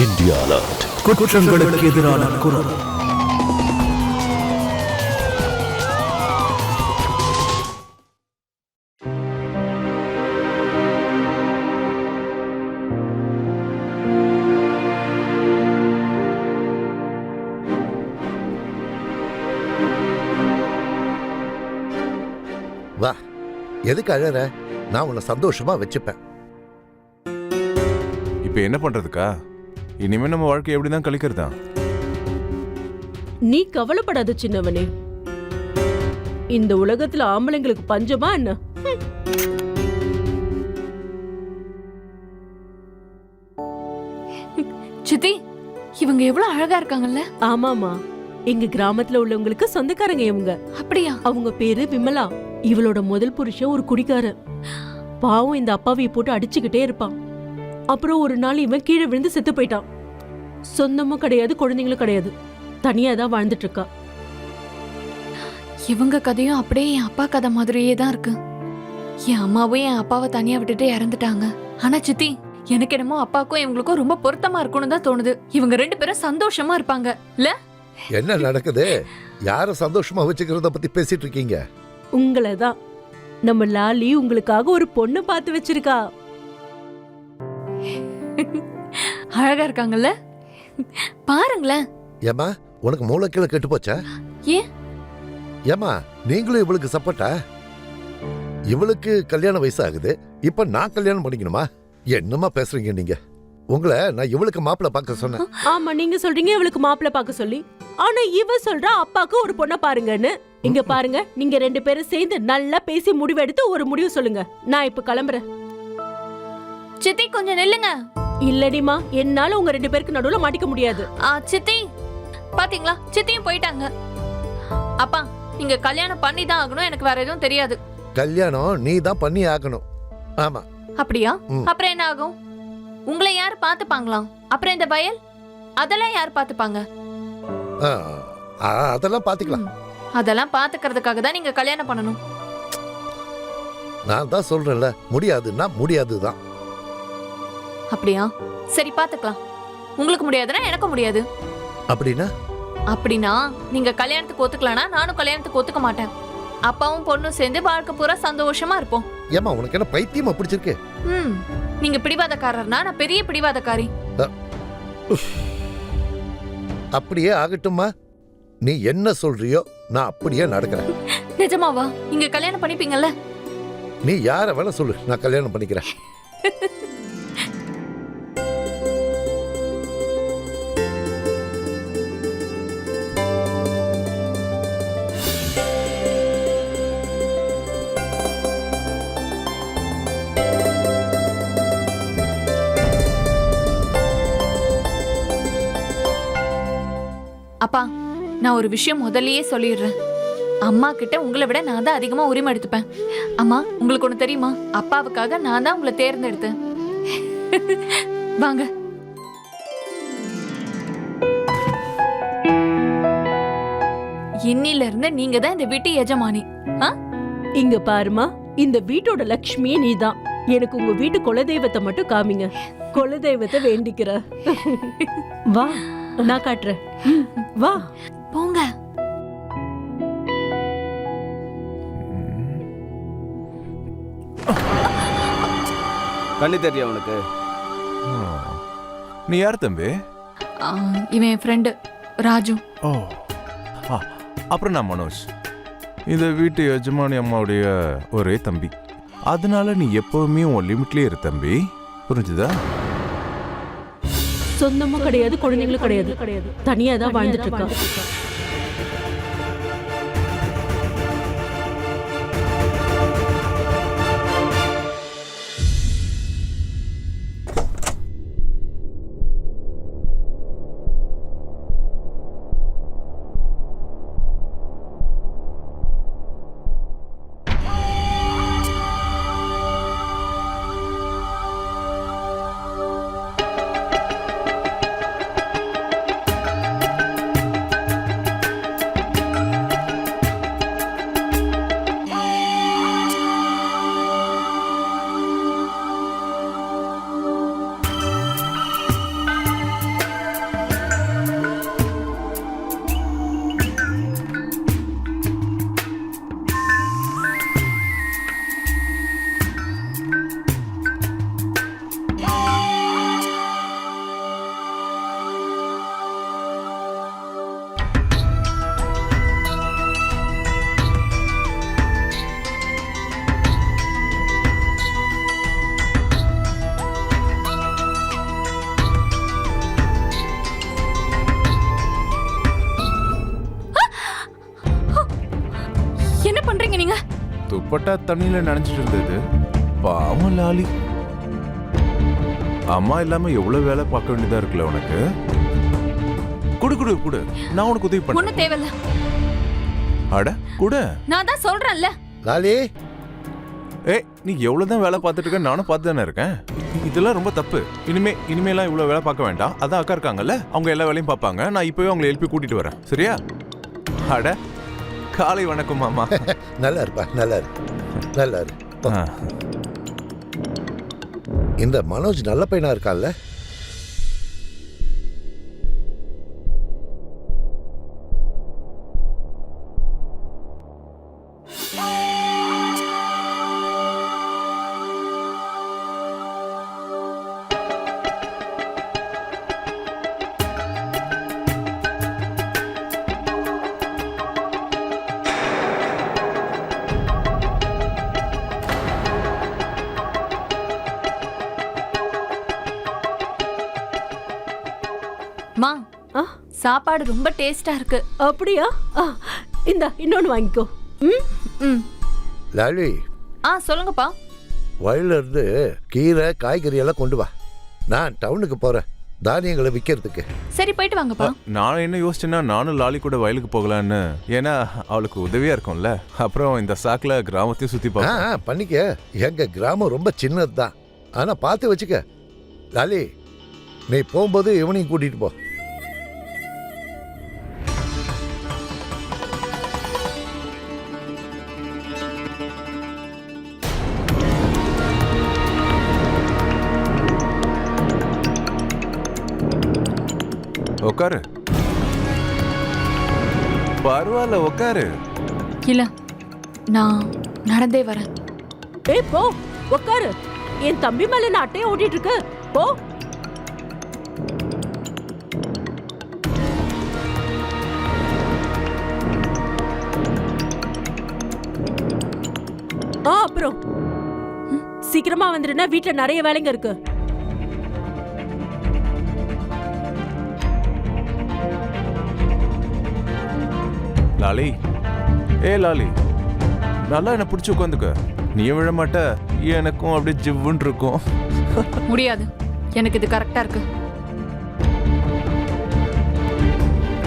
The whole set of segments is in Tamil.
India alert. குற்றங்களுக்கு எதிரான குரல். வா, எதுக்கு அழற? நான் உன்னை சந்தோஷமா வச்சுப்பேன். இப்ப என்ன பண்றதுக்கா? இனிமே நம்ம வாழ்க்கை எப்படிதான் கழிக்கிறதா? நீ கவலைப்படாத சின்னவனே. இந்த உலகத்துல ஆம்பளைங்களுக்கு பஞ்சமா என்ன? சித்தி, இவங்க எவ்வளவு அழகா இருக்காங்கல்ல? ஆமாமா, எங்க கிராமத்துல உள்ளவங்களுக்கு சொந்தக்காரங்க இவங்க. அப்படியா? அவங்க பேரு விமலா. இவளோட முதல் புருஷன் ஒரு குடிக்காரன். பாவம் இந்த அப்பாவியை போட்டு அடிச்சுக்கிட்டே இருப்பான். அப்புறம் ஒரு நாள் இவன் கீழே விழுந்து செத்து போயிட்டான். சொந்தமும் கிடையாது, குழந்தைங்களும் கிடையாது. தனியா தான் வாழ்ந்துட்டு இருக்கா. இவங்க கதையும் அப்படியே என் அப்பா கதை மாதிரியே தான் இருக்கு. என் அம்மாவும் என் அப்பாவை தனியா விட்டுட்டு இறந்துட்டாங்க. ஆனா சித்தி, எனக்கு என்னமோ அப்பாவுக்கும் இவங்களுக்கும் ரொம்ப பொருத்தமா இருக்கும்னு தான் தோணுது. இவங்க ரெண்டு பேரும் சந்தோஷமா இருப்பாங்க இல்ல? என்ன நடக்குது? யார சந்தோஷமா வச்சுக்கிறத பத்தி பேசிட்டு இருக்கீங்க? உங்களதான். நம்ம லாலி உங்களுக்காக ஒரு பொண்ணு பார்த்து வச்சிருக்கா. அழகா இருக்காங்கல்ல? பாருங்களேன். ஏமா, உனக்கு மூளைக்கீழ கெட்டு போச்சா? ஏன்? ஏமா, நீங்களும் இவளுக்கு சப்போர்ட்டா? இவளுக்கு கல்யாண வயசு ஆகுது, இப்ப நான் கல்யாணம் பண்ணிக்கணுமா? என்னமா பேசுறீங்க நீங்க? உங்களை நான் இவளுக்கு மாப்பிள்ளை பார்க்க சொன்னேன். ஆமா, நீங்க சொல்றீங்க இவளுக்கு மாப்பிள்ளை பார்க்க சொல்லி. ஆனா இவ சொல்றா அப்பாக்கு ஒரு பொண்ணை பாருங்கன்னு. இங்க பாருங்க, நீங்க ரெண்டு பேரும் சேர்ந்து நல்லா பேசி முடிவெடுத்து ஒரு முடிவு சொல்லுங்க. நான் இப்ப கிளம்புறேன். சித்தி கொஞ்சம் நில்லுங்க. இல்லடிமா, என்னால உங்க ரெண்டு பேருக்கு நடுவுல மாட்டிக்க முடியாது. சித்தி, பாத்தீங்களா, சித்தியும் போயிட்டாங்க. அப்பா, நீங்க கல்யாணம் பண்ணி தான் ஆகணும், எனக்கு வேற எதுவும் தெரியாது. கல்யாணம் நீ தான் பண்ணி ஆகணும். ஆமா. அப்படியா? அப்புறம் என்ன ஆகும்? உங்களை யார் பாத்துப்பாங்களாம்? அப்புறம் இந்த வயல் அதெல்லாம் யார் பாத்துப்பாங்க? அதெல்லாம் பாத்துக்கலாம். அதெல்லாம் பாத்துக்கிறதுக்காக தான் நீங்க கல்யாணம் பண்ணணும். நான் தான் சொல்றேன்ல, முடியாதுன்னா முடியாதுதான். அப்படியா? சரி, பாத்துக்கலாம். உங்களுக்கு முடியாதுன்னா எனக்கு முடியாது. அப்படின்னா? அப்படின்னா நீங்க கல்யாணத்துக்கு ஒத்துக்கலனா நானும் கல்யாணத்துக்கு ஒத்துக்க மாட்டேன். அப்பாவும் பொண்ணும் சேர்ந்து வாழ்க்கை பூரா சந்தோஷமா இருப்போம். ஏமா, உனக்கு என்ன பைத்தியமா பிடிச்சிருக்கு? நீங்க பிடிவாதக்காரர்னா நான் பெரிய பிடிவாதக்காரி. அப்படியே ஆகட்டும்மா. நீ என்ன சொல்றியோ நான் அப்படியே நடக்கிறேன். நிஜமாவா? நீங்க கல்யாணம் பண்ணிப்பீங்கல்ல? நீ யார வேணா சொல்லு, நான் கல்யாணம் பண்ணிக்கிறேன். அப்பா, நான் ஒரு விஷயம் முதல்லயே சொல்லிடுறேன். அம்மா கிட்ட உங்களை விட நான் தான் அதிகமா உரிமை எடுத்துப்பேன். அம்மா, உங்களுக்கு ஒண்ணு தெரியுமா? அப்பாவுக்காக நான் தான் உங்களை தேர்ந்தெடுத்தேன். வாங்க. இன்னில இருந்து நீங்க தான் இந்த வீட்டு எஜமானி. இங்க பாருமா, இந்த வீட்டோட லட்சுமியே நீதான். எனக்கு உங்க வீட்டு குலதெய்வத்தை மட்டும் காமிங்க. குலதெய்வத்தை வேண்டிக்கிற. வா, நான் காட்டுறேன். வா போங்க. கண்ணு தெரியும் உனக்கு? நீ யார் தம்பி? இவன் என் ஃப்ரெண்டு ராஜு. ஓ, அப்புறம் நான் மனோஜ், இந்த வீட்டு எஜமானி அம்மாவுடைய ஒரே தம்பி. அதனால நீ எப்பவுமே உன் லிமிட்லயே இரு தம்பி, புரிஞ்சுதா? சொந்தமும் கிடையாது, குழந்தைங்களும் கிடையாது. தனியா தான் வாழ்ந்துட்டு இருக்கா. பட்டா தண்ணியில நினைச்சிட்டு இருந்தது. பாவம் லாலி. அம்மா இல்லாம எவ்வளவு வேலை பார்க்க வேண்டியதா இருக்குல்ல உனக்கு. குடு குடு குடு, நான் உனக்கு உதவி பண்ண. ஒன்னும் தேவையில்ல. அட குடு. நான் தான் சொல்றேன்ல. லாலி, ஏய், நீ எவ்வளவுதான் வேலை பார்த்துட்டு இருக்க, நானும் பார்த்து தானே இருக்கேன். இதெல்லாம் ரொம்ப தப்பு. இனிமேலாம் இவ்வளவு வேலை பார்க்க வேண்டாம். அதான் அக்கா இருக்காங்கல்ல, அவங்க எல்லா வேலையும் பார்ப்பாங்க. நான் இப்பவே அவங்களை எழுப்பி கூட்டிட்டு வரேன், சரியா? அட காலை வணக்கம் மாமா. நல்லா இருப்பா, நல்லா இரு, நல்லா இரு. இந்த மனோஜ் நல்ல பையனா இருக்கான்ல? மா, ஆ? சாப்பாடு ரொம்ப டேஸ்டா இருக்கு. அப்படியா? இந்தா இன்னொன்னு வாங்கிக்கோ. ம் ம். லாலி, சொல்லுங்கப்பா. வயல்ல இருந்து கீரை காய்கறி எல்லாம் கொண்டு வா. நான் டவுனுக்கு போறேன் தானியங்களை விற்கிறதுக்கு. சரி, போயிட்டு வாங்கப்பா. நான் என்ன யோசிச்சேன்னா, நானும் லாலி கூட வயலுக்கு போகலான்னு. ஏன்னா அவளுக்கு உதவியா இருக்கும்ல. அப்புறம் இந்த சாக்குல கிராமத்தையும் சுத்தி பார்க்க. பண்ணிக்க. எங்க கிராமம் ரொம்ப சின்னது தான், ஆனா பார்த்து வச்சுக்க. லாலி, நீ போகும்போது இவனையும் கூட்டிட்டு போ. உட்காரு. பரவாயில்ல, உட்காரு. இல்ல, நான் நடந்தே வரேன். ஏய் போ, உட்காரு. என் தம்பி மேல நான் அட்டையை ஓட்டிட்டு இருக்க. போ. அப்புறம் சீக்கிரமா வந்துருன்னா, வீட்டுல நிறைய வேலைங்க இருக்கு. லாலி, லாலி, நல்லா என்ன பிடிச்சி உட்காந்துக்க. நீ விழ மாட்ட, எனக்கும் அப்படியே ஜிவ்வுன்னு இருக்கும். முடியாது, எனக்கு இது கரெக்டா இருக்கு.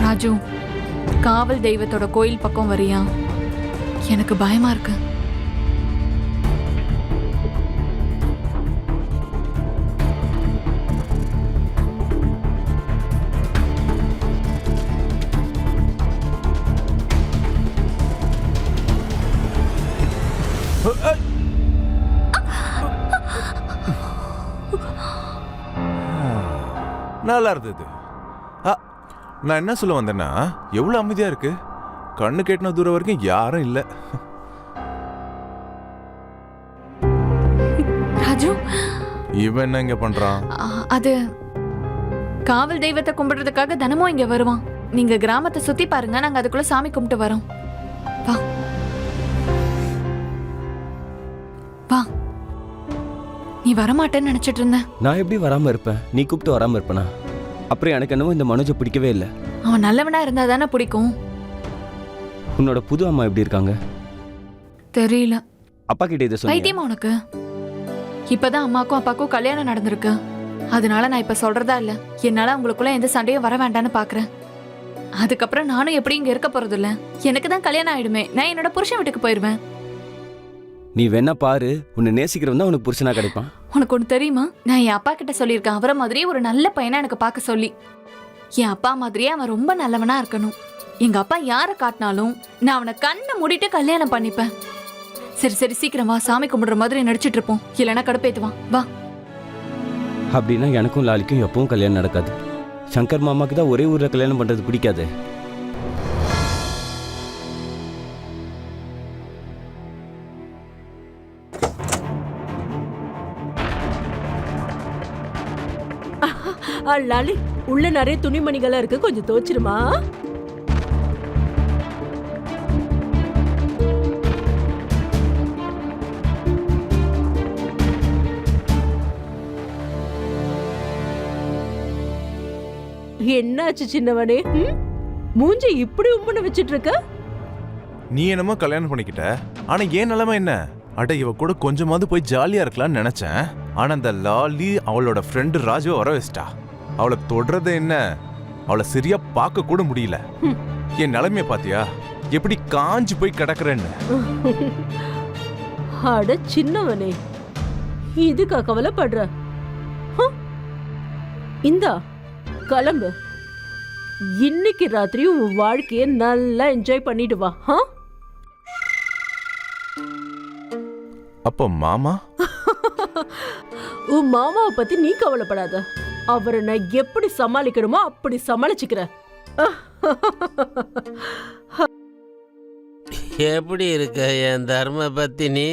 ராஜு, காவல் தெய்வத்தோட கோயில் பக்கம் வரியா? எனக்கு பயமா இருக்கு. நல்லா இருந்தது. நான் என்ன சொல்ல வந்தேன்னா, எவ்வளவு அமைதியா இருக்கு. கண்ணு கேட்டின தூரம் வரைக்கும் யாரும் இல்ல. ராஜு, இவன் என்ன இங்க பண்றான்? அது காவல் தெய்வத்தை கும்பிடுறதுக்காக தினமும் இங்க வருவான். நீங்க கிராமத்தை சுத்தி பாருங்க, நாங்க அதுக்குள்ள சாமி கும்பிட்டு வரோம். வா வா. நீ வரமாட்டேன்னு நினைச்சிட்டு இருந்த. நான் எப்படி வராம இருப்பேன்? நீ கூப்பிட்டு வராம இருப்பனா? அப்புறம் எனக்கு என்னவோ இந்த மனோஜை பிடிக்கவே இல்லை. அவன் நல்லவனா இருந்தா தானே பிடிக்கும். உன்னோட புது அம்மா எப்படி இருக்காங்க? தெரியல. அப்பா கிட்ட இதை சொல்லி. பைத்தியமா உனக்கு? இப்பதான் அம்மாக்கும் அப்பாக்கும் கல்யாணம் நடந்திருக்கு. அதனால நான் இப்ப சொல்றதா இல்ல. என்னால உங்களுக்குள்ள எந்த சண்டையும் வர வேண்டான்னு பாக்குறேன். அதுக்கப்புறம் நானும் எப்படி இங்க இருக்க போறது இல்ல. எனக்கு தான் கல்யாணம் ஆயிடுமே. நான் என்னோட புருஷன் வீட்டுக்கு போயிருவேன். நீ வேணா பாரு, உன்னை நேசிக்கிறவன் தான் உனக்கு புருஷனா கிடைப்பான். உனக்கு ஒண்ணு தெரியுமா? நான் என் அப்பா கிட்ட சொல்லியிருக்கேன், அவரை மாதிரியே ஒரு நல்ல பையனா எனக்கு பார்க்க சொல்லி. என் அப்பா மாதிரியே அவன் ரொம்ப நல்லவனா இருக்கணும். எங்க அப்பா யாரை காட்டினாலும் நான் அவனை கண்ணை மூடிட்டு கல்யாணம் பண்ணிப்பேன். சரி சரி, சீக்கிரம் வா. சாமி கும்பிடுற மாதிரி நடிச்சிட்டு இருப்போம். இல்லைன்னா கடுப்பேத்துவான். வா. அப்படின்னா எனக்கும் லாலிக்கும் எப்பவும் கல்யாணம் நடக்காது. சங்கர் மாமாக்கு தான் ஒரே ஊர்ல கல்யாணம் பண்றது பிடிக்காது. லாலி, உள்ள நிறைய துணிமணிகளா இருக்கு, கொஞ்சம் துவைச்சிருமா? என்னாச்சு சின்னவனே? மூஞ்சி இப்படி உம்முன்னு வச்சிட்டு இருக்க? நீ என்னமோ கல்யாணம் பண்ணிக்கிட்ட, ஆனா ஏன் நிலைமை என்ன? அட இவ கூட கொஞ்சமாவது போய் ஜாலியா இருக்கலாம்னு நினைச்சேன். ஆனா அந்த லாலி அவளோட ஃப்ரெண்டு ராஜுவை வர வச்சிட்டா. அவளை தொடுறது என்ன, அவளை சரியா பார்க்க கூட முடியல. என் நிலைமைய பாத்தியா, எப்படி காஞ்சு போய் கிடக்குறேன்னு. அட சின்னவனே, இதுக்கா கவலைப்படுற? இந்தா கிளம்பு. இன்னைக்கு ராத்திரி உன் வாழ்க்கைய நல்லா என்ஜாய் பண்ணிட்டு வா. அப்ப மாமா? உன் மாமாவை பத்தி நீ கவலைப்படாத. அவரை நான் எப்படி சமாளிக்கணுமோ அப்படி சமாளிச்சுக்கிறேன். எப்படி இருக்க என் தர்ம பத்தினி?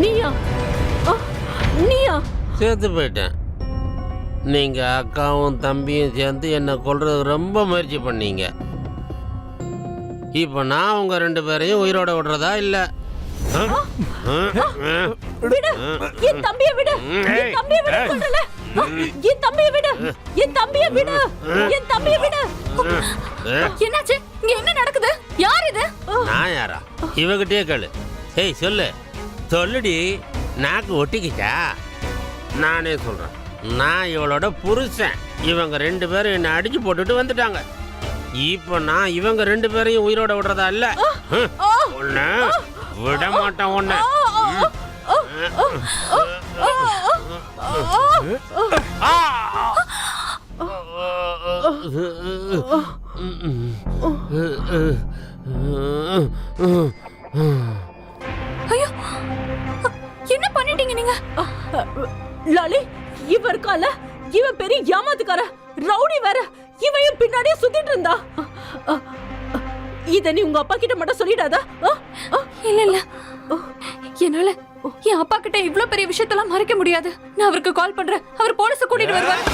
நீயா? நீயா? சேர்த்து போயிட்டேன். நீங்க அக்காவும் தம்பியும் சேர்ந்து என்னை கொல்றது ரொம்ப முயற்சி பண்ணீங்க. இப்போ நான் உங்க 2 பேரையும் உயிரோட விடுறதா இல்ல? விடு, என் தம்பியை விடு. என் தம்பியை விடு சொல்றல. என் தம்பியை விடு. என் தம்பியை விடு. என் தம்பியை விடு. என்னாச்சு? இங்க என்ன நடக்குது? யார் இது? நான் யாரா? இவகிட்டே கேளு. ஏய் சொல்லு, சொல்லுடி. நாக்கு ஒட்டிக்கிச்சா? நானே சொல்றேன். நான் இவளோட புருஷன். இவங்க 2 பேரும் என்னை அடிச்சு போட்டுட்டு வந்துட்டாங்க. இப்போ நான் இவங்க 2 பேரையும் உயிரோட விடுறதா இல்ல? உன்னை விட மாட்டேன். உன்னை ஐயோ, என்ன பண்ணிட்டீங்க நீங்க? லாலி, இவ இருக்கால, இவன் பெரிய ஏமாத்துக்கார ரவுடி வேற. இவன் பின்னாடியே சுத்திட்டு இருந்தா. இத நீ உங்க அப்பா கிட்ட மட்டும் சொல்லிடாத. இல்ல இல்ல, என்னால என் அப்பா கிட்ட இவ்ளோ பெரிய விஷயத்தெல்லாம் மறைக்க முடியாது. நான் அவருக்கு கால் பண்றேன். அவர் போலீஸ கூட்டிட்டு வருவார்.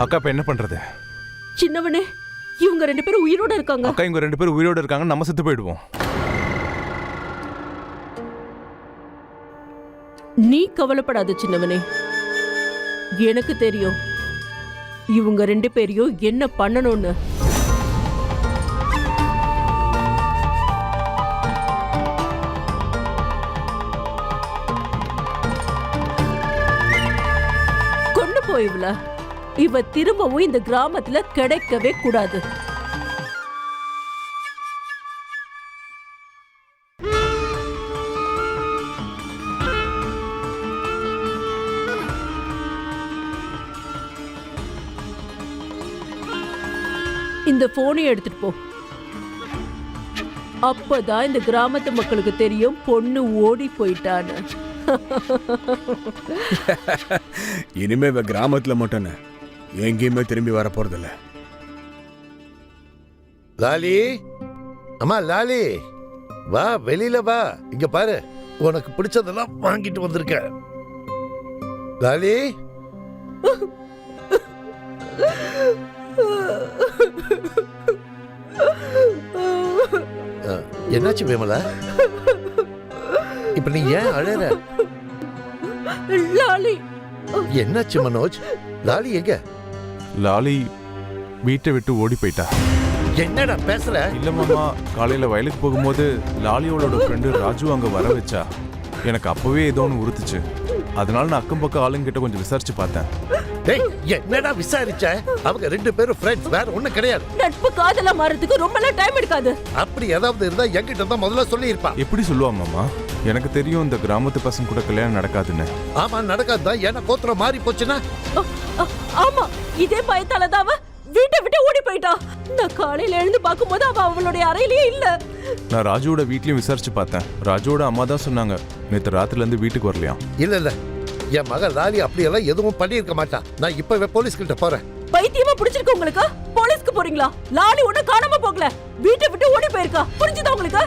அக்கா இப்ப என்ன பண்றது? சின்னவனே, இவங்க 2 பேரும் உயிரோட இருக்காங்க. அக்கா இவங்க 2 பேரும் உயிரோட இருக்காங்க, நம்ம செத்து போயிடுவோம். நீ கவலைப்படாத சின்னவனே. எனக்கு தெரியும் இவங்க 2 பேரையும் என்ன பண்ணணும்னு. கொண்டு போயிவல. இவ திரும்பவும் இந்த கிராமத்துல கிடைக்கவே கூடாது. இந்த போனை எடுத்துட்டு போ. அப்பதான் இந்த கிராமத்து மக்களுக்கு தெரியும் பொண்ணு ஓடி போயிட்டான்னு. இனிமே இவ கிராமத்துல மட்டும் எங்கேயுமே திரும்பி வர போறதில்ல. லாலி, அம்மா லாலி, வா வெளியில வா. இங்க பாரு, உனக்கு பிடிச்சதெல்லாம் வாங்கிட்டு வந்திருக்க. லாலி, என்னாச்சு விமலா? இப்ப நீ ஏன் அழற? லாலி, என்னாச்சு மனோஜ்? லாலி எங்க? லாலி வீட்டை விட்டு ஓடி போயிட்டா. என்னடா பேசுற? இல்ல மாமா, காலையில வயலுக்கு போகும்போது லாலியோட ஃப்ரெண்டு ராஜு அங்க வர வச்சா. எனக்கு அப்பவே ஏதோ ஒன்று உறுத்துச்சு. அதனால நான் அக்கம் பக்கம் ஆளுங்கிட்ட கொஞ்சம் விசாரிச்சு பார்த்தேன். டேய், என்னடா விசாரிச்ச? அவங்க 2 பேரும் ஃப்ரெண்ட்ஸ், வேற ஒண்ணும் கிடையாது. நட்பு காதலா மாறதுக்கு ரொம்ப டைம் எடுக்காது. அப்படி ஏதாவது இருந்தா என்கிட்ட தான் முதல்ல சொல்லி இருப்பா. எப்படி சொல்லுவா மாமா? எனக்கு தெரியும் இந்த கிராமத்து பசங்க கூட கல்யாணம் நடக்காதுன்னு. ஆமா நடக்காதுதான். ஏன்னா கோத்திரம் மாறி போச்சுன்னா. ஆமா, இதே பயத்தாலதான் அவ வீட்டை விட்டு ஓடி போயிட்டா. நான் காலையில எழுந்து பார்க்கும்போது அவ அவளுடைய அறையிலேயே இல்ல. நான் ராஜுவோட வீட்லயும் விசாரிச்சு பார்த்தேன். ராஜுவோட அம்மா தான் சொன்னாங்க நேற்று ராத்திரில இருந்து வீட்டுக்கு வரலையா. இல்ல இல்ல, என் மகள் லாலி அப்படியெல்லாம் எதுவும் பண்ணியிருக்க மாட்டான். நான் இப்பவே போலீஸ் கிட்ட போறேன். பைத்தியமா பிடிச்சிருக்கு உங்களுக்கு? போலீஸ்க்கு போறீங்களா? லாலி ஒண்ணு காணாம போகல, வீட்டை விட்டு ஓடி போயிருக்கா. புரிஞ்சுதா உங்களுக்கு?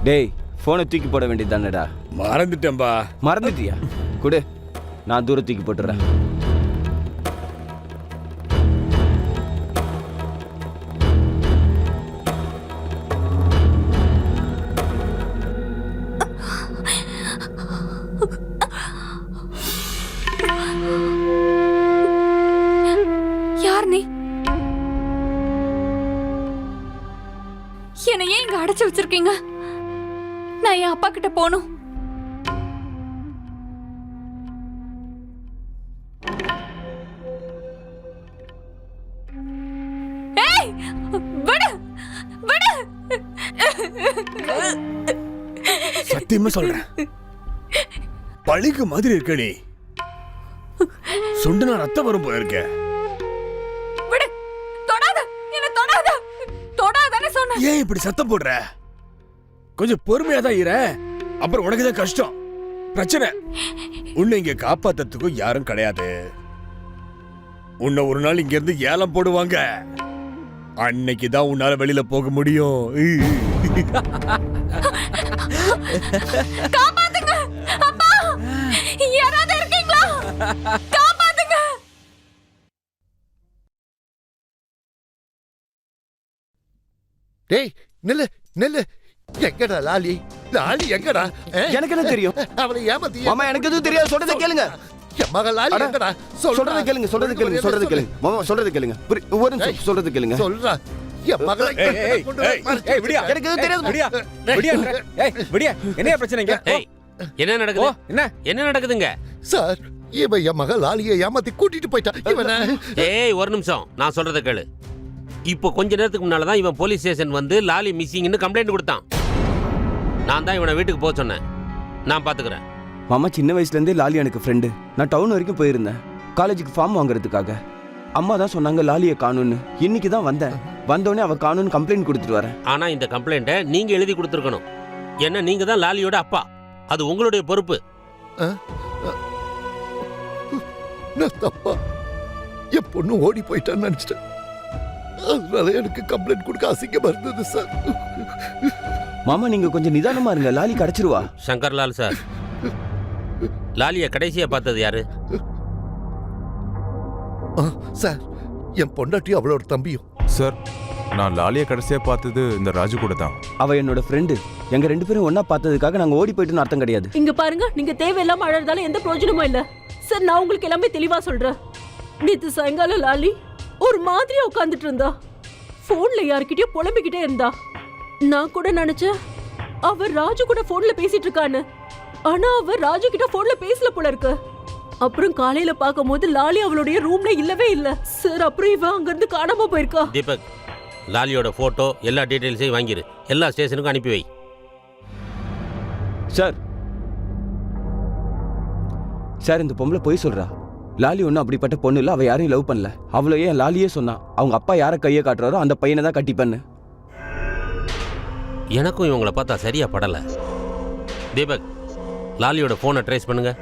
டேய், போனை தூக்கி போட வேண்டியது தானடா. மறந்துட்டேன்பா. மறந்துட்டியா? கொடு, நான் தூர தூக்கி போட்டுறேன். யார் நீ? என்னை ஏன் இங்க அடைச்சு வச்சிருக்கீங்க? நான் என் அப்பா கிட்ட போகணும். ஏய், விடு, விடு. சத்தியமா சொல்றேன், பழிக்கு மாதிரி இருக்க நீ. சுண்டுனா ரத்தம் வரும் போல இருக்க. விடு, தொடாத, என்ன தொடாத, தொடாதன்னு சொன்னேன். ஏன் இப்படி சத்தம் போடுற? கொஞ்சம் பொறுமையா தான் இரு, அப்புறம் உனக்கு தான் கஷ்டம். பிரச்சனை உன்னை இங்க காப்பாத்துறதுக்கும் யாரும் கிடையாது. உன்னை ஒரு நாள் இங்க இருந்து ஏலம் போடுவாங்க. அன்னைக்கு தான் உன்னால வெளியில போக முடியும். காப்பாத்துங்க அப்பா, யாராவது இருக்கீங்களா? காப்பாத்துங்க. டேய் நில்லு நில்லு. எங்கடா லாலி? லாலி எங்கடா? எனக்கு என்ன தெரியும்? அவளை ஏமாத்தி. மாமா, எனக்கு எதுவும் தெரியாது. சொல்றதை கேளுங்க. என் மகள் லாலி எங்கடா? சொல்றதை கேளுங்க, சொல்றதை கேளுங்க, சொல்றதை கேளுங்க. மாமா, சொல்றதை கேளுங்க. ஒரு நிமிஷம், சொல்றதை கேளுங்க. சொல்றா. என் மகளை விடியா, எனக்கு எதுவும் தெரியாது. விடியா, விடியா, விடியா. என்ன பிரச்சனைங்க? ஏய், என்ன நடக்குது? என்ன நடக்குதுங்க? சார், இவன் என் மகள் லாலியை ஏமாத்தி கூட்டிட்டு போயிட்டான். இவனை ஏய், ஒரு நிமிஷம், நான் சொல்றதை கேளு. இப்போ கொஞ்ச நேரத்துக்கு முன்னால தான் இவன் போலீஸ் ஸ்டேஷன் வந்து லாலி மிஸ்ஸிங்னு கம்ப்ளைண்ட் கொடுத்தான். நான் தான் இவனை வீட்டுக்கு போக சொன்னேன். நான் பாத்துக்கிறேன். மாமா, சின்ன வயசுல இருந்தே லாலி எனக்கு ஃப்ரெண்டு. நான் டவுன் வரைக்கும் போயிருந்தேன் காலேஜுக்கு ஃபார்ம் வாங்குறதுக்காக. அம்மா தான் சொன்னாங்க லாலியை காணும்னு. இன்னைக்கு தான் வந்தேன். வந்தோடனே அவ காணும்னு கம்ப்ளைண்ட் கொடுத்துட்டு வரேன். ஆனா இந்த கம்ப்ளைண்ட்டை நீங்க எழுதி கொடுத்துருக்கணும். ஏன்னா நீங்க தான் லாலியோட அப்பா. அது உங்களுடைய பொறுப்பு. தப்பா என் பொண்ணு ஓடி போயிட்டான்னு நினைச்சிட்டேன். அதனால எனக்கு கம்ப்ளைண்ட் கொடுக்க அசிங்கமா இருந்தது சார். மாமா, நீங்க கொஞ்சம் நிதானமா இருங்க. லாலி கிடைச்சிருவா. சங்கர்லால் சார், லாலியை கடைசியா பார்த்தது யாரு? சார், என் பொண்டாட்டியும் அவளோட தம்பியும். சார், நான் லாலியை கடைசியா பார்த்தது இந்த ராஜு கூட தான். அவ என்னோட ஃப்ரெண்டு. எங்க ரெண்டு பேரும் ஒன்னா பார்த்ததுக்காக நாங்க ஓடி போயிட்டுன்னு அர்த்தம் கிடையாது. இங்க பாருங்க, நீங்க தேவையில்லாம அழறதால எந்த பிரயோஜனமும் இல்ல. சார், நான் உங்களுக்கு எல்லாமே தெளிவா சொல்றேன். நேத்து சாயங்காலம் லாலி ஒரு மாதிரியா உட்காந்துட்டு இருந்தா. போன்ல யார்கிட்டயோ புலம்பிக்கிட்டே இருந்தா. நான் கூட நினைச்சேன் அவ ராஜு கூட போன்ல பேசிட்டு இருக்கான்னு. ஆனா அவ ராஜு கிட்ட போன்ல பேசல போல இருக்கு. அப்புறம் காலையில பார்க்கும்போது லாலி அவளுடைய ரூம்ல இல்லவே இல்ல சார். அப்புறம் இவ அங்க இருந்து காணாம போயிருக்கா. தீபக், லாலியோட போட்டோ எல்லா டீடைல்ஸையும் வாங்கிரு. எல்லா ஸ்டேஷனுக்கும் அனுப்பி வை. சார், சார், இந்த பொம்பளை போய் சொல்றா. லாலி ஒன்றும் அப்படிப்பட்ட பொண்ணு இல்லை. அவள் யாரையும் லவ் பண்ணல. அவ்வளோ ஏன் லாலியே சொன்னான், அவங்க அப்பா யாரை கையை காட்டுறாரோ அந்த பையனை தான் கட்டிப்பண்ணு. எனக்கும் இவங்களை பார்த்தா சரியா படல. தீபக், லாலியோட போனை ட்ரேஸ் பண்ணுங்க.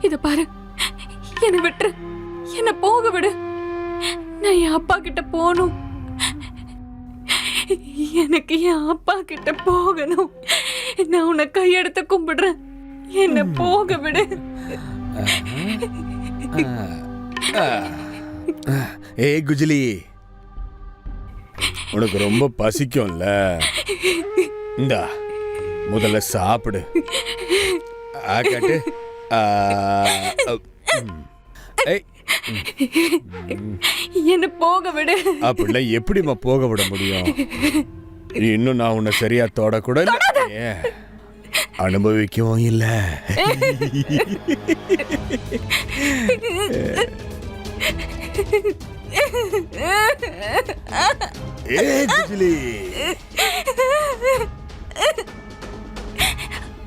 இத பாரு, என்ன விட்டுரு, என்ன போக விடு. நான் என் அப்பா கிட்ட போகணும். எனக்கு என் அப்பா கிட்ட போகணும். நான் உன்னை கையெடுத்து கும்பிடுறேன். என்ன போக விடு. ஏய் குஜிலி, உனக்கு ரொம்ப பசிக்கும்ல, இந்தா முதல்ல சாப்பிடு. காட்டு. ஏய், என்ன போக விடு. அப்படிலாம் எப்படிம்மா போக விட முடியும்? இன்னும் நான் உன்னை சரியா தொட கூட இல்ல, அனுபவிக்கவும் இல்ல.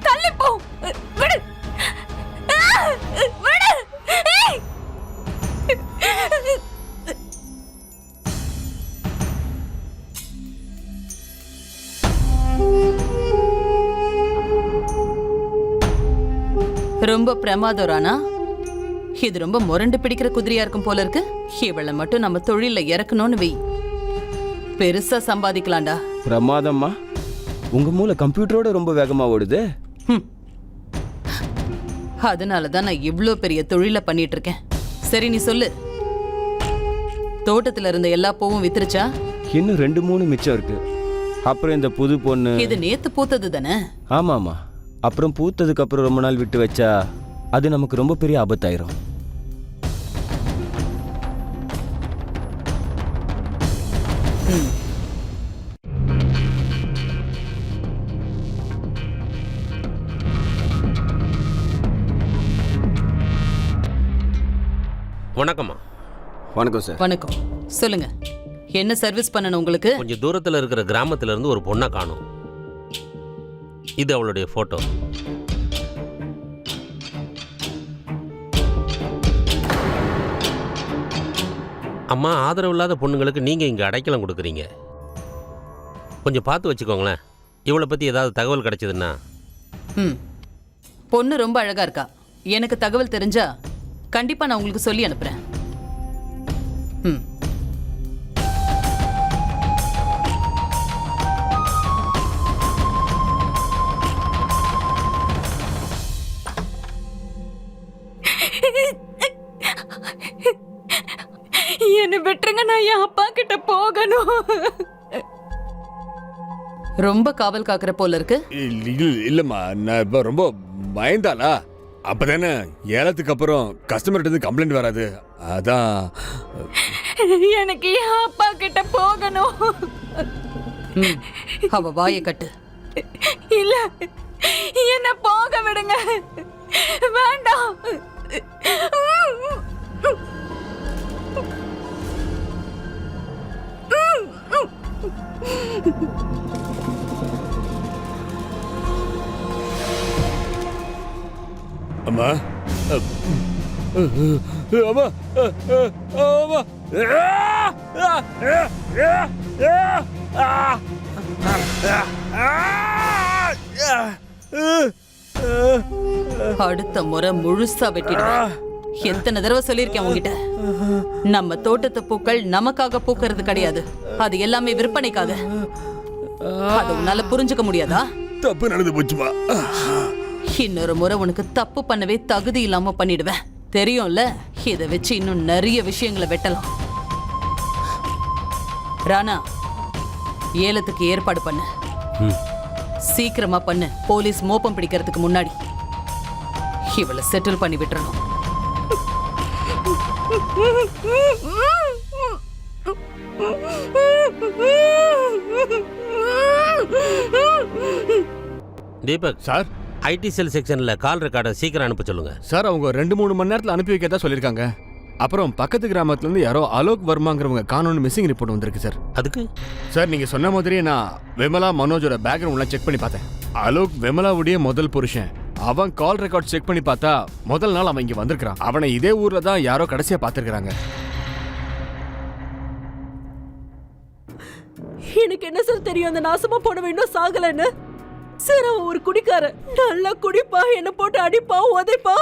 தள்ளி போ. விடு. விடு. ஏய். ரொம்ப பிரமாதம் ராணா. இது ரொம்ப முரண்டு பிடிக்கிற குதிரையா இருக்கும் போல இருக்கு. இவளை மட்டும் நம்ம தொழில இறக்கணும்னு வை, பெருசா சம்பாதிக்கலாம்டா. பிரமாதம்மா, உங்க மூளை கம்ப்யூட்டரோட ரொம்ப வேகமா ஓடுது. அதனாலதான் நான் இவ்ளோ பெரிய தொழில பண்ணிட்டு இருக்கேன். சரி நீ சொல்லு, தோட்டத்துல இருந்த எல்லா பூவும் வித்துருச்சா? இன்னும் 2-3 மிச்சம் இருக்கு. அப்புறம் இந்த புது பொண்ணு. இது நேத்து பூத்தது தானே? ஆமாமா. அப்புறம் பூத்ததுக்கு அப்புறம் ரொம்ப நாள் விட்டு வச்சா அது நமக்கு ரொம்ப பெரிய ஆபத்தாயிரும். வணக்கம்மா. வணக்கம் சார். வணக்கம். சொல்லுங்க, என்ன சர்வீஸ் பண்ணணும் உங்களுக்கு? கொஞ்சம் தூரத்தில் இருக்கிற கிராமத்துல இருந்து ஒரு பொண்ணை காணும். இது அவளுடைய போட்டோ. அம்மா, ஆதரவு இல்லாத பொண்ணுங்களுக்கு நீங்க இங்க அடைக்கலம் கொடுக்குறீங்க. கொஞ்சம் பார்த்து வச்சுக்கோங்களேன். இவளை பத்தி ஏதாவது தகவல் கிடைச்சதுன்னா. பொண்ணு ரொம்ப அழகா இருக்கா. எனக்கு தகவல் தெரிஞ்சா கண்டிப்பா நான் உங்களுக்கு சொல்லி அனுப்புறேன். என்ன விட்டுருங்க, நான் என் அப்பா கிட்ட போகணும். ரொம்ப காவல் காக்குற போல இருக்கு. இல்லம்மா, நான் இப்ப ரொம்ப பயந்தாளா. அப்பதானே ஏலத்துக்கு அப்புறம் கஸ்டமர்கிட்ட இருந்து கம்ப்ளைண்ட் வராது. அதான் எனக்கு என் அப்பா கிட்ட போகணும். அவ வாயை கட்டு. இல்ல, என்ன போக விடுங்க. வேண்டாம். அம்மா, அம்மா, அம்மா. அடுத்த முறை முழுசா வெட்டிடுவேன். எத்தனை தடவை சொல்லியிருக்கேன் உங்ககிட்ட, நம்ம தோட்டத்து பூக்கள் நமக்காக பூக்கிறது கிடையாது, அது எல்லாமே விற்பனைக்காக. அது உன்னால புரிஞ்சுக்க முடியாதா? தப்பு நடந்து போச்சுமா. இன்னொரு முறை உனக்கு தப்பு பண்ணவே தகுதி இல்லாம பண்ணிடுவேன், தெரியும்ல. இதை வச்சு இன்னும் நிறைய விஷயங்களை வெட்டலாம். ராணா, ஏலத்துக்கு ஏற்பாடு பண்ணு. சீக்கிரமா பண்ணு. போலீஸ் மோப்பம் பிடிக்கிறதுக்கு முன்னாடி இவளை செட்டில் பண்ணி விட்டுறணும். தீபக் சார், ஐடி செல் செக்ஷன்ல கால் ரெக்கார்டை சீக்கிரம் அனுப்ப சொல்லுங்க. சார் அவங்க 2-3 மணி நேரத்தில் அனுப்பி வைக்கிறதா சொல்லியிருக்காங்க. அப்புறம் பக்கத்து கிராமத்துல இருந்து யாரோ அலோக் வர்மாங்கிறவங்க காணோன்னு மிஸ்ஸிங் ரிப்போர்ட் வந்திருக்கு சார். அதுக்கு சார், நீங்க சொன்ன மாதிரியே நான் விமலா மனோஜோட பேக்ரவுண்ட்லாம் செக் பண்ணி பார்த்தேன். அலோக் விமலாவுடைய முதல் புருஷன். அவன் கால் ரெக்கார்ட் செக் பண்ணி பார்த்தா முதல் நாள் அவன் இங்க வந்திருக்கான். அவனை இதே ஊர்ல தான் யாரோ கடைசியா பார்த்திருக்காங்க. எனக்கு என்ன சார் தெரியும் அந்த நாசமா போன இன்னும் சாகலன்னு? சார், அவன் ஒரு குடிக்காரன். நல்லா குடிப்பா, என்ன போட்டு அடிப்பா, உதைப்பா,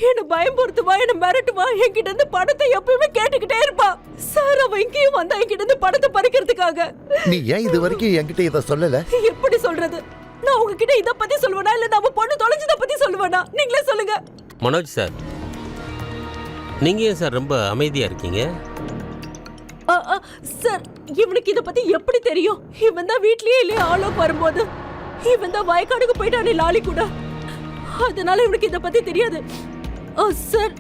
என்ன பயம்படுத்துவா, என்ன மிரட்டுவா, என்கிட்ட இருந்து பணத்தை எப்பயுமே கேட்டுக்கிட்டே இருப்பா. சார், அவன் இங்கேயும் வந்தா என்கிட்ட இருந்து பணத்தை பறிக்கிறதுக்காக. நீ ஏன் இது வரைக்கும் என்கிட்ட இதை சொல்லல? எப்படி சொல்றது? நான் உங்ககிட்ட இத பத்தி சொல்லுவேனா இல்ல நம்ம பொண்ணு தொலைஞ்சத பத்தி சொல்லுவேனா? நீங்களே சொல்லுங்க. மனோஜ் சார், நீங்க ஏன் சார் ரொம்ப அமைதியா இருக்கீங்க? சார், இவனுக்கு இத பத்தி எப்படி தெரியும்? இவன் தான் வீட்லயே இல்லையா ஆளோக் வரும்போது? இவன் தான் வயக்காடுக்கு போயிட்டானே லாலி கூட. அதனால இவனுக்கு இத பத்தி தெரியாது. சார்,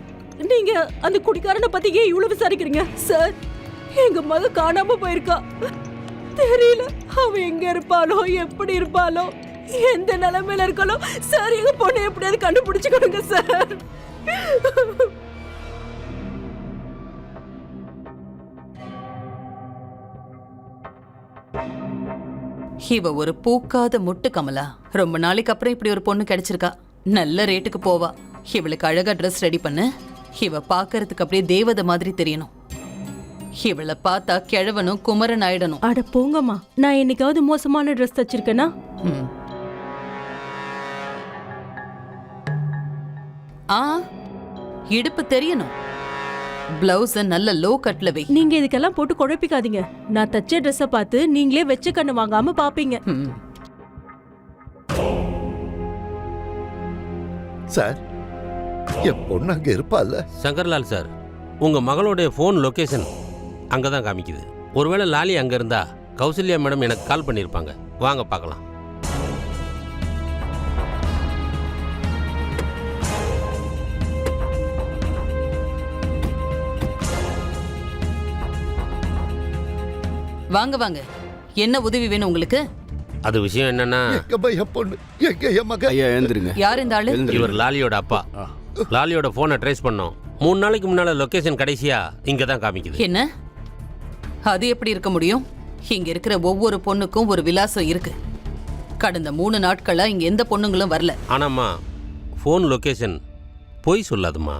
நீங்க அந்த குடிகாரனை பத்தி ஏன் இவ்வளவு விசாரிக்கிறீங்க? சார், எங்க மக காணாம போயிருக்கா. தெரியல அவன் எங்க இருப்பாளோ, எப்படி இருப்பாளோ, எந்த நிலைமையில இருக்காளோ. சார், எங்க பொண்ணை எப்படியாவது கண்டுபிடிச்சுக்கணுங்க சார். இவ ஒரு பூக்காத முட்டு கமலா. ரொம்ப நாளைக்கு அப்புறம் இப்படி ஒரு பொண்ணு கிடைச்சிருக்கா. நல்ல ரேட்டுக்கு போவா. இவளுக்கு அழகா ட்ரெஸ் ரெடி பண்ணு. இவ பாக்குறதுக்கு அப்படியே தேவதை மாதிரி தெரியணும். இவளை பார்த்தா கிழவனும் குமரன் ஆயிடணும். அட போங்கம்மா, நான் என்னைக்காவது மோசமான ட்ரெஸ் தச்சிருக்கேனா? ம். ஆ, இடுப்பு தெரியணும். பிளவுஸ் நல்ல லோ கட்ல வை. நீங்க இதுக்கெல்லாம் போட்டு குழப்பிக்காதீங்க. நான் தச்ச ட்ரெஸ்ஸ பார்த்து நீங்களே வெச்ச கண்ணு வாங்காம பாப்பீங்க. ம். சார், என் பொண்ணு அங்க இருப்பாள்ல? சங்கர்லால் சார், உங்க மகளுடைய ஃபோன் லொகேஷன் அங்கே தான் காமிக்குது. ஒருவேளை லாலி அங்கே இருந்தா கௌசல்யா மேடம் எனக்கு கால் பண்ணியிருப்பாங்க. வாங்க பார்க்கலாம். வாங்க வாங்க, என்ன உதவி வேணும் உங்களுக்கு? அது விஷயம் என்னன்னா, எங்கம்மா என் பொண்ணு? எங்க என் மகன்? ஐயா எழுந்துருங்க. யார் இந்த ஆளு? இவர் லாலியோட அப்பா. லாலியோட ஃபோனை ட்ரேஸ் பண்ணோம். 3 நாளைக்கு முன்னால லொகேஷன் கடைசியா இங்கே தான் காமிக்குது. என்ன, அது எப்படி இருக்க முடியும்? இங்க இருக்கிற ஒவ்வொரு பொண்ணுக்கும் ஒரு விலாசம் இருக்கு. கடந்த 3 நாட்களா இங்க எந்த பொண்ணுங்களும் வரல. ஆனாம்மா, ஃபோன் லொகேஷன் பொய் சொல்லாதுமா.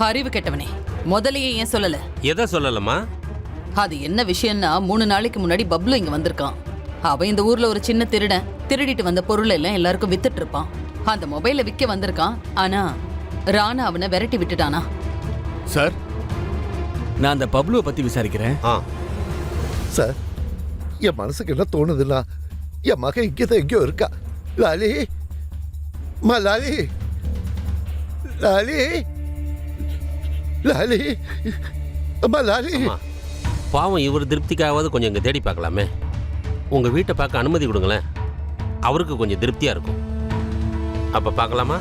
அறிவு கெட்டவனே, முதலையே ஏன் சொல்லல? எதை சொல்லலம்மா? அது என்ன விஷயம்னா, 3 நாளைக்கு முன்னாடி பப்ளு இங்க வந்திருக்கான். அவன் இந்த ஊர்ல ஒரு சின்ன திருடன். திருடிட்டு வந்த பொருள் எல்லாம் எல்லாருக்கும் வித்துட்டு இருப்பான். அந்த மொபைலை விற்க வந்திருக்கான். ஆனா ராணா அவனை விரட்டி விட்டுட்டானா? சார், நான் அந்த பப்ளுவை பத்தி விசாரிக்கிறேன். சார், என் மனசுக்கு என்ன தோணுதுன்னா, என் மகன் இங்கதான் எங்கேயோ இருக்கா. லாலி, மா லாலி, லாலி, லாலி, அம்மா லாலி. அம்மா, பாவம் இவர் திருப்திக்காவது கொஞ்சம் இங்கே தேடி பார்க்கலாமே. உங்கள் வீட்டை பார்க்க அனுமதி கொடுங்களேன். அவருக்கு கொஞ்சம் திருப்தியாக இருக்கும். அப்போ பார்க்கலாமா?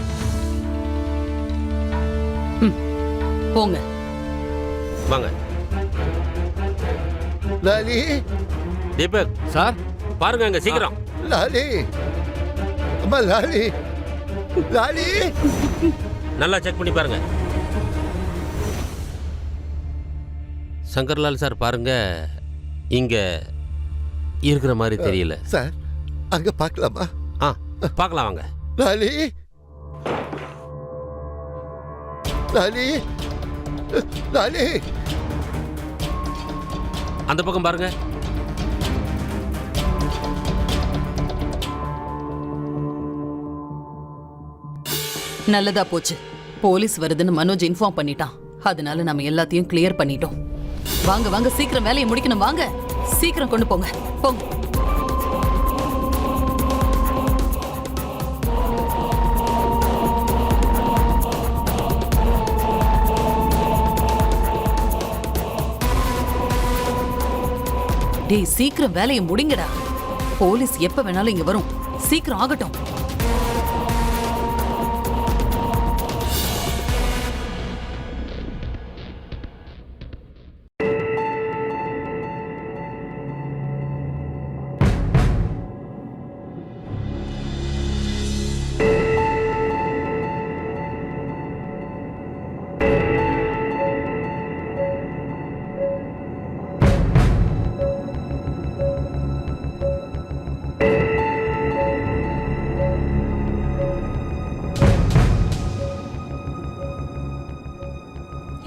போங்க வாங்க. லாலி, தீபக் சார், பாருங்க அங்கே சீக்கிரம். லாலி, அம்மா லாலி, லாலி. நல்லா செக் பண்ணி பாருங்க. சங்கர்லால் சார், பாருங்க இங்க இருக்கிற மாதிரி தெரியல. சார், அங்க பார்க்கலாமா? பார்க்கலாம் வாங்க. லாலி, லாலி, லாலி. அந்த பக்கம் பாருங்க. நல்லதா போச்சு. போலீஸ் வருதுன்னு மனோஜ் இன்ஃபார்ம் பண்ணிட்டான். அதனால நம்ம எல்லாத்தையும் கிளியர் பண்ணிட்டோம். வாங்க வாங்க, சீக்கிரம் வேலையை முடிக்கணும். வாங்க, சீக்கிரம் கொண்டு போங்க. போங்க. டேய், சீக்கிரம் வேலையை முடிங்கடா. போலீஸ் எப்ப வேணாலும் இங்க வரும். சீக்கிரம் ஆகட்டும்.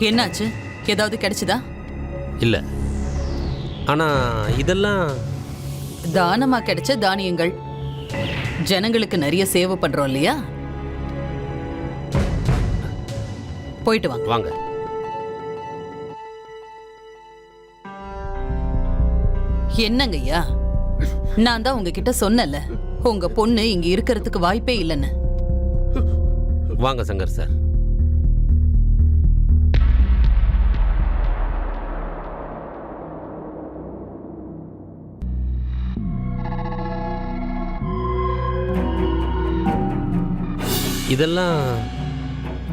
என்னாச்சு? ஏதாவது கிடைச்சதா? இல்ல, ஆனா இதெல்லாம் தானமா கிடைச்ச தானியங்கள். ஜனங்களுக்கு நிறைய சேவை பண்றோம் இல்லையா? போயிட்டு வாங்க. வாங்க. என்னங்க ஐயா, நான் தான் உங்ககிட்ட சொன்னல, உங்க பொண்ணு இங்க இருக்கிறதுக்கு வாய்ப்பே இல்லைன்னு. வாங்க சங்கர் சார். இதெல்லாம்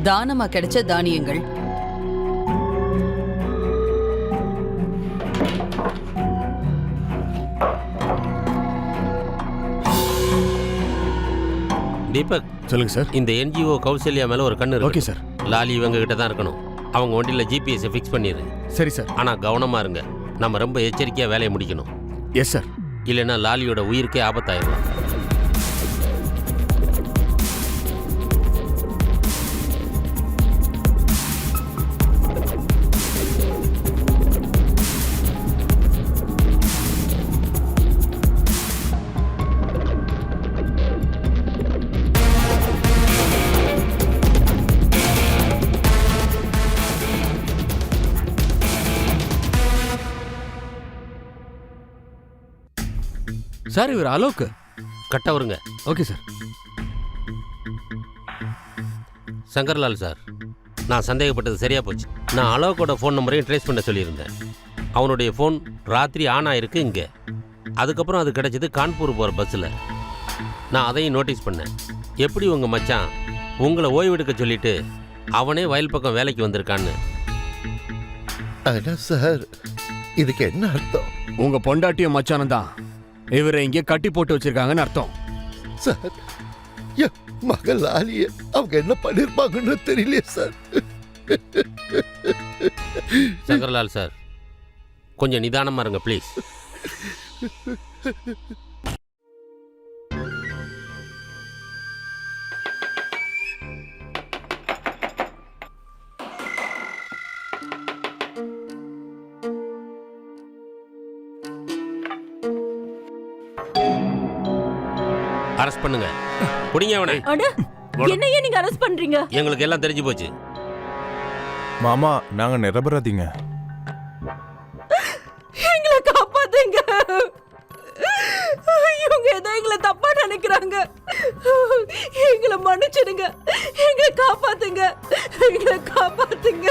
தானமா கிடைச்ச தானியங்கள். தீபக், சொல்லுங்க சார். இந்த என்ஜிஓ கௌசல்யா மேல ஒரு கண்ணு ஓகே இருக்கு. சார். லாலி இவங்க கிட்ட தான் இருக்கணும். அவங்க வண்டியில் ஜிபிஎஸ் ஃபிக்ஸ் பண்ணிடு. சரி சார். ஆனா கவனமா இருங்க. நம்ம ரொம்ப எச்சரிக்கையா வேலையை முடிக்கணும். Yes sir. இல்லைன்னா லாலியோட உயிருக்கே ஆபத்தாயிரும். சார் இவர் அலோக். கட்ட வருங்க. Okay sir. சங்கர்லால் சார், நான் சந்தேகப்பட்டது சரியா போச்சு. நான் அலோக்கோட ஃபோன் நம்பரையும் ட்ரேஸ் பண்ண சொல்லியிருந்தேன். அவனுடைய ஃபோன் ராத்திரி ஆன் ஆயிருக்கு இங்கே. அதுக்கப்புறம் அது கிடைச்சது கான்பூர் போகிற பஸ்ஸில். நான் அதையும் நோட்டீஸ் பண்ணேன். எப்படி உங்கள் மச்சான் உங்களை ஓய்வெடுக்க சொல்லிட்டு அவனே வயல் பக்கம் வேலைக்கு வந்திருக்கான்னு. ஆனா சார், இதுக்கு என்ன அர்த்தம்? உங்க பொண்டாட்டியும் மச்சானம் தான் இவரை இங்கே கட்டி போட்டு வச்சிருக்காங்கன்னு அர்த்தம். சார், என் மகள் லாலிய அவங்க என்ன பண்ணிருப்பாங்கன்னு தெரியலையே சார். சங்கர்லால் சார், கொஞ்சம் நிதானமாக இருங்க ப்ளீஸ். அரெஸ்ட் பண்ணுங்க. புடிங்க அவனை. அட, என்னையே நீங்க அரெஸ்ட் பண்றீங்க? எங்களுக்கு எல்லாம் தெரிஞ்சு போச்சு. மாமா, நாங்க நிரபராதிங்க. எங்களை காப்பாத்துங்க. இவங்க ஏதோ எங்களை தப்பா நினைக்கிறாங்க. எங்களை மன்னிச்சிடுங்க. எங்களை காப்பாத்துங்க. எங்களை காப்பாத்துங்க.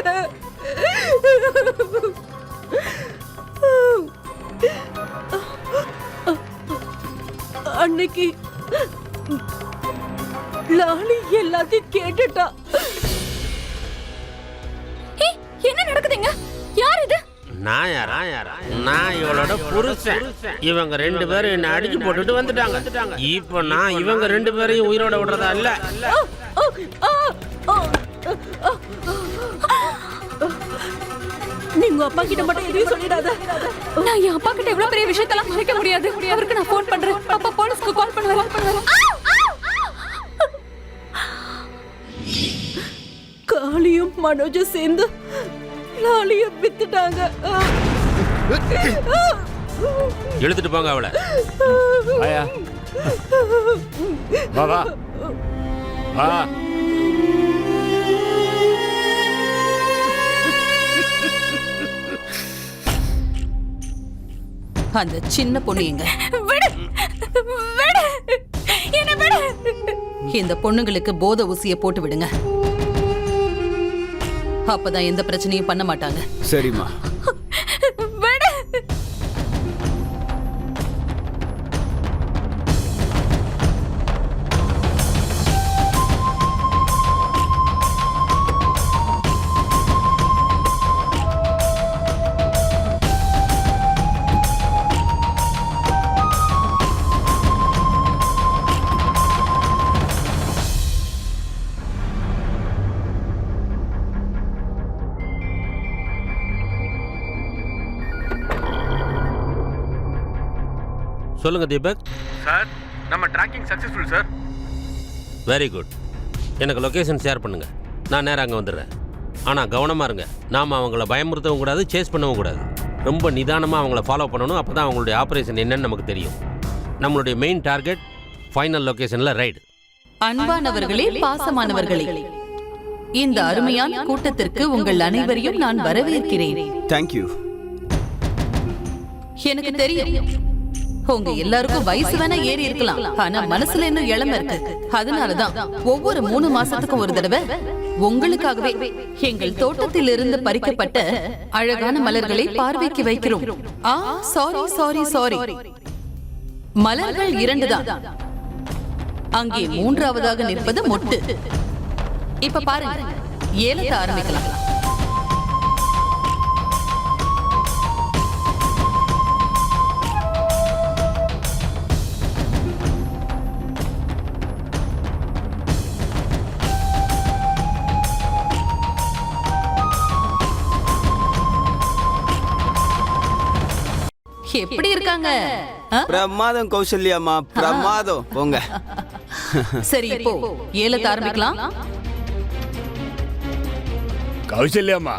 அன்னைக்கு லாலி எல்லாத்தையும் கேட்டுட்டா. என்ன நடக்குதுங்க? யார் இது? நான் யாரா? நான் இவளோட புருஷன். இவங்க ரெண்டு பேரும் என்ன அடிச்சு போட்டுட்டு வந்துட்டாங்க. இப்போ நான் இவங்க ரெண்டு பேரையும் உயிரோட விடுறதா இல்ல. நீங்க அப்பா கிட்ட மட்டும் எதையும் சொல்லிடாத. நான் என் அப்பா கிட்ட இவ்வளவு பெரிய விஷயத்தெல்லாம் மறைக்க முடியாது. அவருக்கு நான் ஃபோன் பண்றேன். அப்பா போலீஸ்க்கு கால் பண்ணுவாரு. காளியும் மனோஜும் சேர்ந்து லாலிய வித்துட்டாங்க. எடுத்துட்டு போங்க அவளை. ஆயா, வா வா வா. அந்த சின்ன பொண்ணு எங்க? இந்த பொண்ணுங்களுக்கு போதை ஊசியை போட்டு விடுங்க. அப்பதான் எந்த பிரச்சனையும் பண்ண மாட்டாங்க. சரிம்மா. சொல்லுங்க தீபக். சார், நம்ம tracking successful sir. Very good. எனக்கு லொகேஷன் ஷேர் பண்ணுங்க. நான் நேராக அங்கே வந்துடுறேன். ஆனால் கவனமாக இருங்க. நாம் அவங்கள பயமுறுத்தவும் கூடாது, சேஸ் பண்ணவும் கூடாது. ரொம்ப நிதானமாக அவங்கள ஃபாலோ பண்ணணும். அப்போ தான் அவங்களுடைய ஆப்ரேஷன் என்னன்னு நமக்கு தெரியும். நம்மளுடைய மெயின் டார்கெட் ஃபைனல் லொகேஷனில் ரைடு. அன்பானவர்களே, பாசமானவர்களே, இந்த அருமையான கூட்டத்திற்கு உங்கள் அனைவரையும் நான் வரவேற்கிறேன். தேங்க்யூ. எனக்கு தெரியும் உங்க எல்லாருக்கும் வயசு வேணா ஏறி இருக்கலாம், ஆனா மனசுல இன்னும் இளமை இருக்கு. அதனாலதான் ஒவ்வொரு 3 மாசத்துக்கும் ஒரு தடவை உங்களுக்காகவே எங்கள் தோட்டத்தில் இருந்து பறிக்கப்பட்ட அழகான மலர்களை பார்வைக்கு வைக்கிறோம். சாரி சாரி சாரி, மலர்கள் 2 தான். அங்கே 3ஆவதாக நிற்பது மொட்டு. இப்ப பாருங்க, ஏலத்தை ஆரம்பிக்கலாம். எப்படி இருக்காங்க? பிரமாதம் கௌசல்யாமா, பிரமாதம். போங்க. சரி, இப்போ ஏலத்தை ஆரம்பிக்கலாம். கௌசல்யாமா,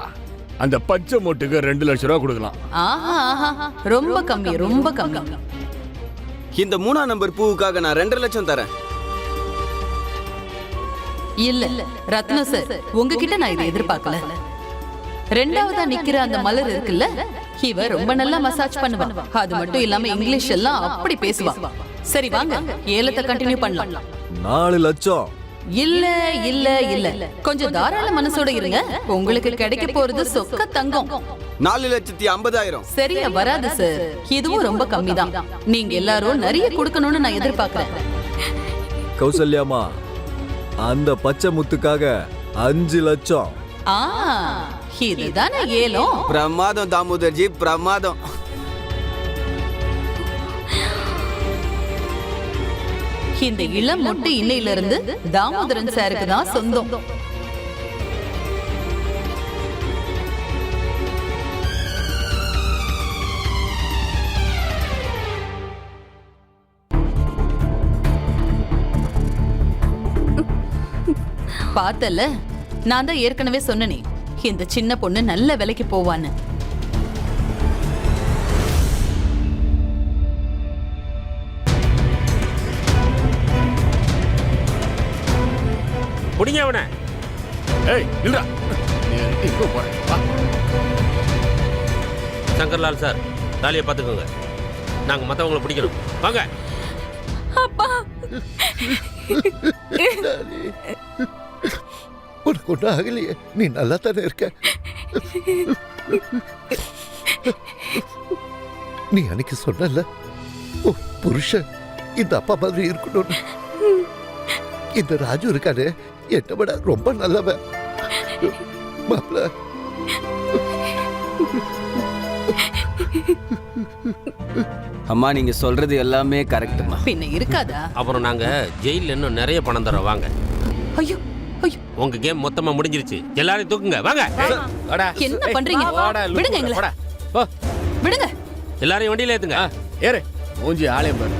அந்த பச்சை மொட்டுக்கு 2 லட்சம் ரூபா கொடுக்கலாம். ஆஹா ஆஹா, ரொம்ப கம்மி, ரொம்ப கம்மி. இந்த 3ஆம் நம்பர் பூவுக்காக நான் 2.5 லட்சம் தரேன். இல்ல ரத்னம் சார், உங்ககிட்ட நான் இதை எதிர்பார்க்கல. 2ஆவதா நிக்கிற அந்த மலர் இருக்குல்ல, இவ ரொம்ப நல்லா மசாஜ் பண்ணுவா. அது மட்டும் இல்லாம இங்கிலீஷ் எல்லாம் அப்படி பேசுவா. சரி வாங்க, ஏலத்தை கண்டினியூ பண்ணலாம். 4 லட்சம். இல்ல இல்ல இல்ல, கொஞ்சம் தாராள மனசோட இருங்க. உங்களுக்கு கிடைக்க போறது சொக்க தங்கம். 4,50,000. சரியா வராது சார், இதுவும் ரொம்ப கம்மி தான். நீங்க எல்லாரும் நிறைய கொடுக்கணும்னு நான் எதிர்பார்க்கிறேன். கௌசல்யாமா, அந்த பச்சை முத்துக்காக 5 லட்சம். இதுதானே ஏலம். பிரமாதம் தாமோதர்ஜி, பிரமாதம். இந்த இளம் மொட்டு இன்னையில இருந்து தாமோதரன் சாருக்கு தான் சொந்தம். பார்த்தல, நான் தான் ஏற்கனவே சொன்னனே, இந்த சின்ன பொண்ணு நல்ல விலைக்கு போவான்னு. புடிங்க அவனை. ஏய் நில்றா, நீ எங்க போற? வா. சங்கர்லால் சார், தாலியை பார்த்துக்கோங்க. நாங்கள் மற்றவங்களை பிடிக்கணும். வாங்க. அப்பா, உனக்கு ஒன்றும் ஆகலையே, நீ நல்லா தானே இருக்க. நீ அன்னைக்கு சொன்னல, புருஷன் இந்த அப்பா மாதிரி இருக்கணும்னு. இந்த ராஜு இருக்கானே, என்னை விட ரொம்ப நல்லவன். மாப்ள, அம்மா, நீங்க சொல்றது எல்லாமே கரெக்ட்மா. பின்ன இருக்காதா? அப்புறம் நாங்கள் ஜெயிலில் இன்னும் நிறைய பணம் தரோம். வாங்க. ஐயோ ஐயோ, உங்க கேம் மொத்தமா முடிஞ்சிருச்சு. எல்லாரையும் தூக்குங்க. வாங்க. என்ன பண்றீங்க? விடுங்க எங்களை, விடுங்க. எல்லாரையும் வண்டியில ஏத்துங்க. ஏறு, மூஞ்சி ஆலயம் பாரு.